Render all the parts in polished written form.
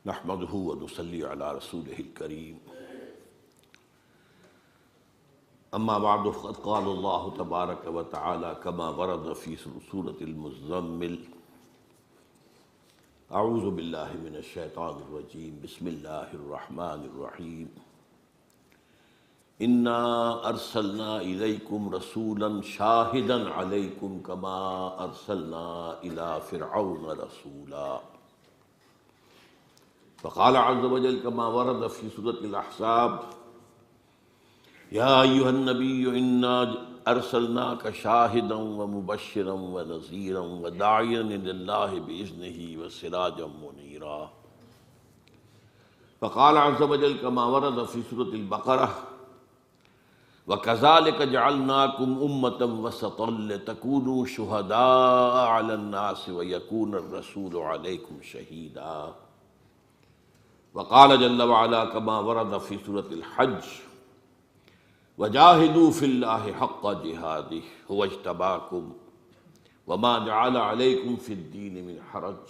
نحمده ونصلي على رسوله الكريم اما بعد فقد قال الله تبارك وتعالى كما ورد في سورة المزمل اعوذ بالله من الشيطان الرجيم بسم الله الرحمن الرحيم انا ارسلنا اليكم رسولا شاهدا عليكم كما ارسلنا الى فرعون رسولا فقال عز وجل كما ورد في سورة الأحزاب يا أيها النبي إنا أرسلناك شاهدا ومبشرا ونذيرا وداعيا إلى الله بإذنه وسراجا منيرا فقال عز وجل كما ورد في سورة البقرة وكذلك جعلناكم أمة وسطا لتكونوا شهداء على الناس ويكون الرسول عليكم شهيدا وقال جل وعلا كما ورد في سورة الحج وجاهدوا في الله حق جهاده هو اجتباكم وما جعل عليكم في الدين من حرج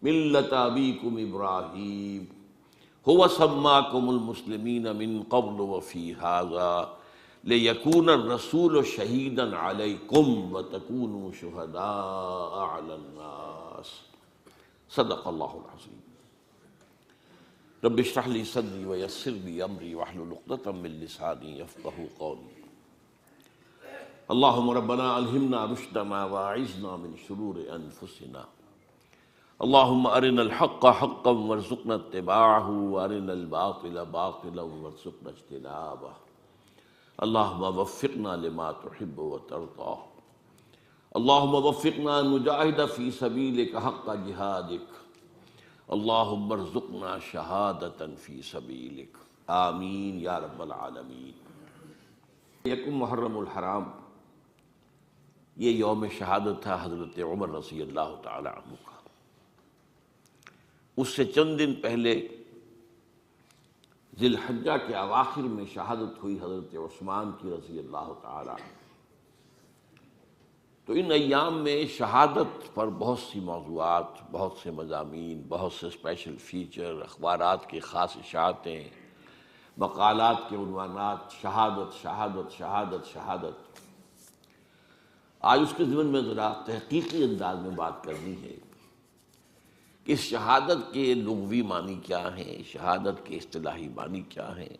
ملة أبيكم إبراهيم هو سماكم المسلمين من قبل وفي هذا ليكون الرسول شهيدا عليكم وتكونوا شهداء على الناس صدق الله العظيم رب اشرح لي صدري ويسر لي امري واحلل عقدة من لساني يفقهوا قولي اللهم ربنا الهمنا رشدنا واعذنا من شرور انفسنا اللهم ارنا الحق حقا وارزقنا اتباعه وارنا الباطل باطلا وارزقنا اجتنابه اللهم وفقنا لما تحب وترضى اللهم وفقنا ان نجاهد في سبيلك حق جهادك اللهم ارزقنا شہادتا فی سبیلک آمین یا رب العالمین۔ یکم محرم الحرام یہ یوم شہادت تھا حضرت عمر رضی اللہ تعالی عنہ کا۔ اس سے چند دن پہلے ذی الحجہ کے اواخر میں شہادت ہوئی حضرت عثمان کی رضی اللہ تعالی عنہ۔ تو ان ایام میں شہادت پر بہت سی موضوعات، بہت سے مضامین، بہت سے اسپیشل فیچر، اخبارات کے خاص اشاعتیں، مقالات کے عنوانات، شہادت شہادت شہادت شہادت۔ آج اس کے ضمن میں ذرا تحقیقی انداز میں بات کرنی ہے کہ اس شہادت کے لغوی معنی کیا ہیں، شہادت کے اصطلاحی معنی کیا ہیں،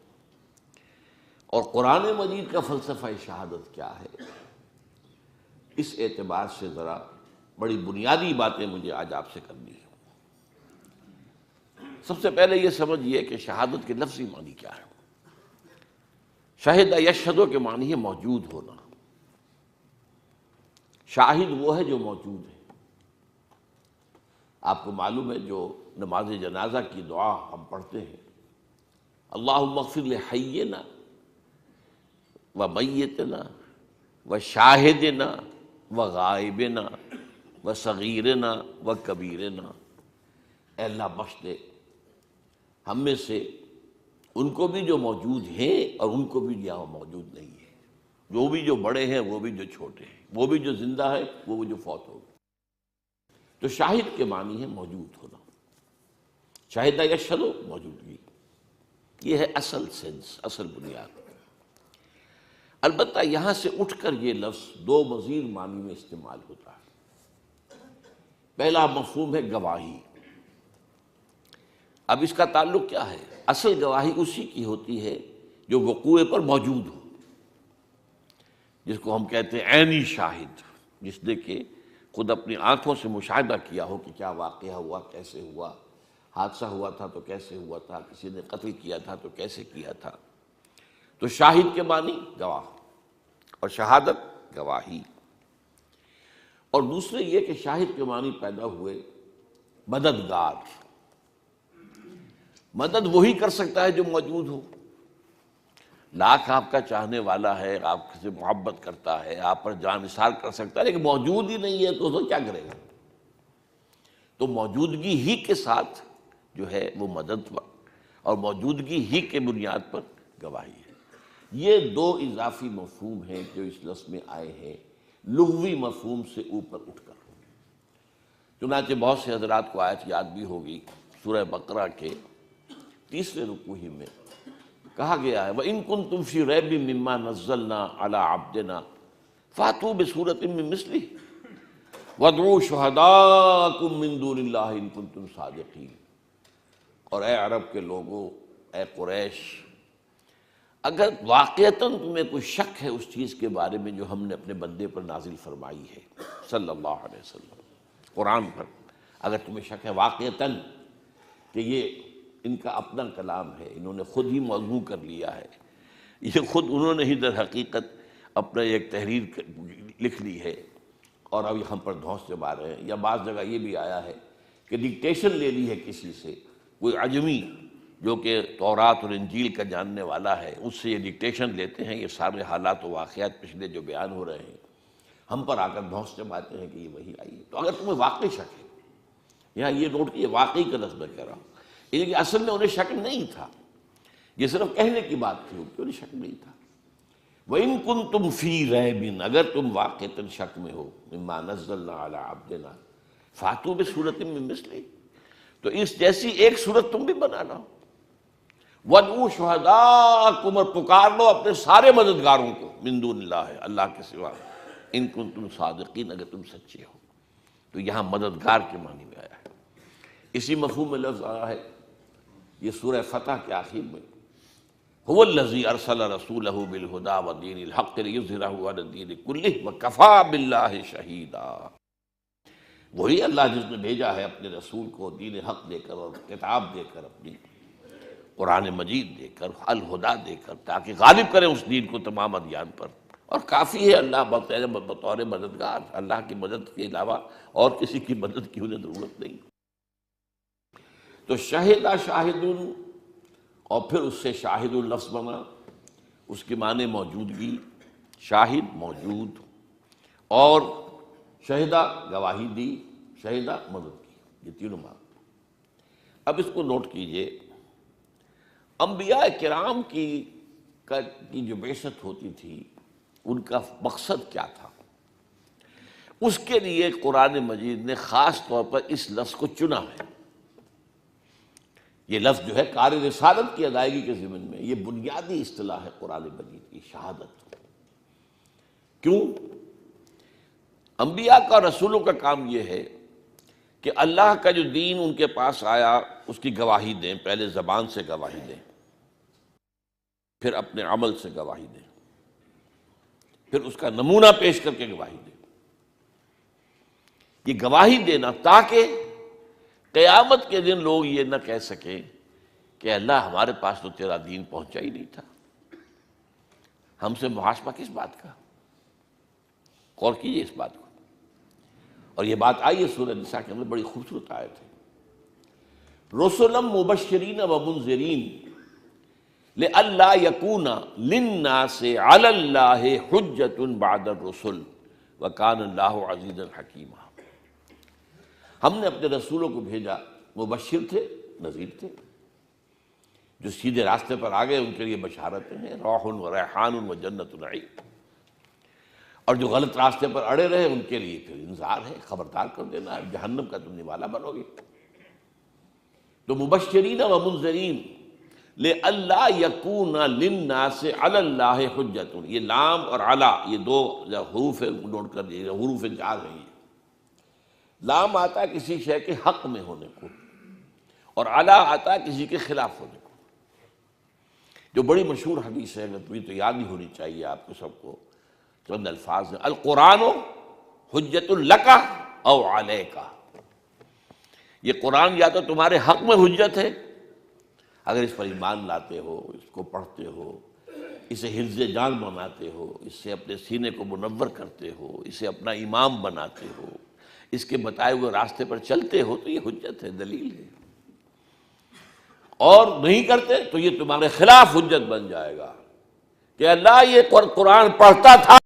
اور قرآن مجید کا فلسفہ شہادت کیا ہے۔ اس اعتبار سے ذرا بڑی بنیادی باتیں مجھے آج آپ سے کرنی ہیں۔ سب سے پہلے یہ سمجھیے کہ شہادت کے لفظی معنی کیا ہے۔ شاہد یشہد کے معنی ہے موجود ہونا۔ شاہد وہ ہے جو موجود ہے۔ آپ کو معلوم ہے جو نماز جنازہ کی دعا ہم پڑھتے ہیں، اللہم اغفر لحینا و میتنا و شاہدنا و غائبنا و صغیرنا و کبیرنا، اے اللہ بخش دے ہم میں سے ان کو بھی جو موجود ہیں اور ان کو بھی جو موجود نہیں ہے، جو بھی جو بڑے ہیں وہ بھی جو چھوٹے ہیں، وہ بھی جو زندہ ہے وہ بھی جو فوت ہو گئے۔ تو شاہد کے معنی ہے موجود ہونا۔ شاہد یشہد موجودگی، یہ ہے اصل سینس، اصل بنیاد۔ البتہ یہاں سے اٹھ کر یہ لفظ دو مزید معنی میں استعمال ہوتا ہے۔ پہلا مفہوم ہے گواہی۔ اب اس کا تعلق کیا ہے؟ اصل گواہی اسی کی ہوتی ہے جو وقوع پر موجود ہو، جس کو ہم کہتے ہیں عینی شاہد، جس نے کہ خود اپنی آنکھوں سے مشاہدہ کیا ہو کہ کیا واقعہ ہوا، کیسے ہوا، حادثہ ہوا تھا تو کیسے ہوا تھا، کسی نے قتل کیا تھا تو کیسے کیا تھا۔ تو شاہد کے معنی گواہ اور شہادت گواہی۔ اور دوسرے یہ کہ شاہد کے معنی پیدا ہوئے مددگار۔ مدد وہی کر سکتا ہے جو موجود ہو۔ لاکھ آپ کا چاہنے والا ہے، آپ سے محبت کرتا ہے، آپ پر جان نثار کر سکتا ہے، لیکن موجود ہی نہیں ہے تو کیا کرے گا؟ تو موجودگی ہی کے ساتھ جو ہے وہ مدد اور موجودگی ہی کے بنیاد پر گواہی ہے۔ یہ دو اضافی مفہوم ہیں جو اس لفظ میں آئے ہیں لغوی مفہوم سے اوپر اٹھ کر۔ چنانچہ بہت سے حضرات کو آیت یاد بھی ہوگی، سورہ بقرہ کے 30ویں رکوع ہی میں کہا گیا ہے وَإِن كُنتُمْ فِي رَيْبٍ مِّمَّا نَزَّلْنَا عَلَىٰ عَبْدِنَا فَأْتُوا بِسُورَةٍ مِّن مِّثْلِهِ وَادْعُوا شُهَدَاءَكُم مِّن دُونِ اللَّهِ إِن كُنتُمْ صَادِقِينَ۔ اور اے عرب کے لوگوں، اے قریش، اگر واقعتاً تمہیں کوئی شک ہے اس چیز کے بارے میں جو ہم نے اپنے بندے پر نازل فرمائی ہے صلی اللہ علیہ وسلم، قرآن پر، اگر تمہیں شک ہے واقعتاً کہ یہ ان کا اپنا کلام ہے، انہوں نے خود ہی موضوع کر لیا ہے، یہ خود انہوں نے ہی در حقیقت اپنا ایک تحریر لکھ لی ہے اور اب ہم پر دھونس سے مار رہے ہیں، یا بعض جگہ یہ بھی آیا ہے کہ ڈکٹیشن لے لی ہے کسی سے، کوئی عجمی جو کہ تورات اور انجیل کا جاننے والا ہے، اس سے یہ ڈکٹیشن لیتے ہیں، یہ سارے حالات و واقعات پچھلے جو بیان ہو رہے ہیں ہم پر آ کر دھونس جماتے ہیں کہ یہ وہی آئی ہے۔ تو اگر تمہیں واقعی شک ہے، یہاں یہ نوٹ کہ یہ واقعی کا لفظ میں کہہ رہا ہوں، یہ کہ اصل میں انہیں شک نہیں تھا، یہ صرف کہنے کی بات تھی، انہیں شک نہیں تھا۔ وَإِن كُنتُمْ فِي رَيْبٍ، اگر تم واقعتاً شک میں ہو، مِمَّا نَزَّلْنَا عَلَىٰ عَبْدِنَا فَأْتُوا بِسُورَةٍ مِّن مِّثْلِهِ، تو اس جیسی ایک صورت تم بھی بنا لاؤ، وَادْعُوا شُهَدَاءَكُمْ، اور پکار لو اپنے سارے مددگاروں کو، من دون اللہ، اللہ کے سوا، ان کنتم صادقین، اگر تم سچے ہو۔ تو یہاں مددگار کے معنی میں آیا ہے، اسی مفہوم میں لفظ آیا ہے یہ سورہ فتح کے آخر میں، هو الذی ارسل رسولہ بالہدی ودین الحق لیظہرہ علی الدین کلہ وکفی باللہ شہیدا۔ وہی اللہ جس نے بھیجا ہے اپنے رسول کو دین حق دے کر اور کتاب دے کر، اپنی قرآن مجید دے کر، الہدا دے کر، تاکہ غالب کریں اس دین کو تمام ادیان پر، اور کافی ہے اللہ بطور مددگار، اللہ کی مدد کے علاوہ اور کسی کی مدد کی انہیں ضرورت نہیں۔ تو شہدہ شاہدن، اور پھر اس سے شاہد لفظ بنا، اس کے معنی موجودگی، شاہد موجود، اور شہدہ گواہی دی، شہدہ مدد کی، یہ تینوں معنی۔ اب اس کو نوٹ کیجئے، انبیاء کرام کی جو بعثت ہوتی تھی ان کا مقصد کیا تھا، اس کے لیے قرآن مجید نے خاص طور پر اس لفظ کو چنا ہے۔ یہ لفظ جو ہے کار رسالت کی ادائیگی کے ضمن میں، یہ بنیادی اصطلاح ہے قرآن مجید کی، شہادت۔ کیوں؟ انبیاء کا، رسولوں کا کام یہ ہے کہ اللہ کا جو دین ان کے پاس آیا اس کی گواہی دیں، پہلے زبان سے گواہی دیں، پھر اپنے عمل سے گواہی دیں، پھر اس کا نمونہ پیش کر کے گواہی دیں۔ یہ گواہی دینا تاکہ قیامت کے دن لوگ یہ نہ کہہ سکیں کہ اللہ ہمارے پاس تو تیرا دین پہنچا ہی نہیں تھا، ہم سے محاسبہ کس بات کا؟ غور کیجیے اس بات کو۔ اور یہ بات آئی ہے سورہ نساء کے اندر، بڑی خوبصورت آیت ہے، رسلا مبشرین و منذرین لئلا یکون للناس علی اللہ حجۃ بعد الرسل وکان اللہ عزیزا حکیما۔ ہم نے اپنے رسولوں کو بھیجا، مبشر تھے، نذیر تھے، جو سیدھے راستے پر آ گئے ان کے لیے بشارتیں ہیں، روح و ریحان و جنت نعیم، اور جو غلط راستے پر اڑے رہے ان کے لیے پھر انذار ہے، خبردار کر دینا ہے، جہنم کا تم نوالا بنو گے۔ تو مبشرین و منذرین لئلا یکون للناس علی اللہ حجۃ، یہ لام اور علی یہ دو حروف نوٹ کر دیجیے، حروف جار ہیں۔ یہ لام آتا ہے کسی شے کے حق میں ہونے کو، اور علی آتا ہے کسی کے خلاف ہونے کو۔ جو بڑی مشہور حدیث ہے، تمہیں تو یاد ہی ہونی چاہیے آپ کو سب کو، چند الفاظ ہیں، القرآن حجۃ لک او علیک، یہ قرآن یا تو تمہارے حق میں حجت ہے اگر اس پر ایمان لاتے ہو، اس کو پڑھتے ہو، اسے حفظ جان بناتے ہو، اس سے اپنے سینے کو منور کرتے ہو، اسے اپنا امام بناتے ہو، اس کے بتائے ہوئے راستے پر چلتے ہو، تو یہ حجت ہے، دلیل ہے۔ اور نہیں کرتے تو یہ تمہارے خلاف حجت بن جائے گا کہ اللہ یہ قرآن پڑھتا تھا